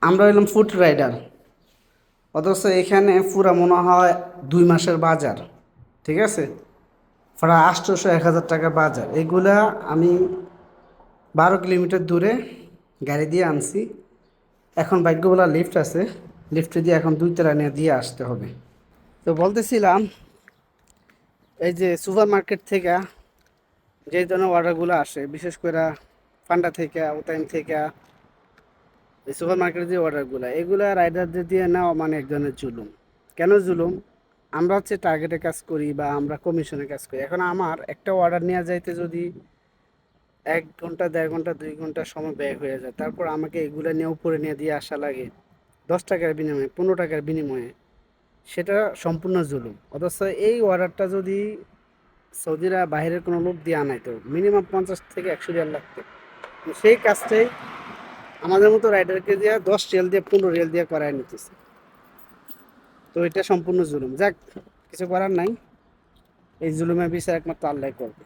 আমরা হইলাম food rider, অথচ এখানে পুরা মনে হয় 2 মাসের বাজার। ঠিক আছে, প্রায় 800-1000 টাকার বাজার। এগুলা আমি 12 কিলোমিটার দূরে গাড়ি দিয়ে আনছি। এখন ভাগ্যবলা লিফট আছে, লিফটে দিয়ে এখন 2 তলা নিয়ে দিয়ে আসতে হবে। তো বলতেছিলাম, এই যে সুপার মার্কেট থেকে যে ধরনের অর্ডারগুলো আসে, বিশেষ করে ফান্ডা থেকে, ওটাইম থেকে, এই সুপার মার্কেটের যে অর্ডারগুলো, এগুলা রাইডারদের দিয়ে নেওয়া মানে এক ধরনের জুলুম। কেন জুলুম? আমরা হচ্ছে টার্গেটে কাজ করি বা আমরা কমিশনে কাজ করি। এখন আমার একটা অর্ডার নেওয়া যাইতে যদি 1 ঘন্টা, 1.5 ঘন্টা, 2 ঘন্টা সময় ব্যয় হয়ে যায়, তারপর আমাকে এগুলো নিয়ে উপরে নিয়ে দিয়ে আসা লাগে 10 টাকার বিনিময়ে, 15 টাকার বিনিময়ে। সেটা সম্পূর্ণ জুলুম। অথচ এই অর্ডারটা যদি সৌদিরা বাইরের কোনো লোক দিয়ে আনাইতো, মিনিমাম 50 থেকে 100 রিয়াল লাগতো। সেই কাজটাই আমাদের মতো রাইডারকে দিয়ে 10 রিয়াল দিয়ে, 15 রিয়াল দিয়ে করায় নিতেছে। তো এটা সম্পূর্ণ জুলুম। যাক, কিছু করার নাই, এই জুলুমের বিচার একমাত্র আল্লাহ করবে।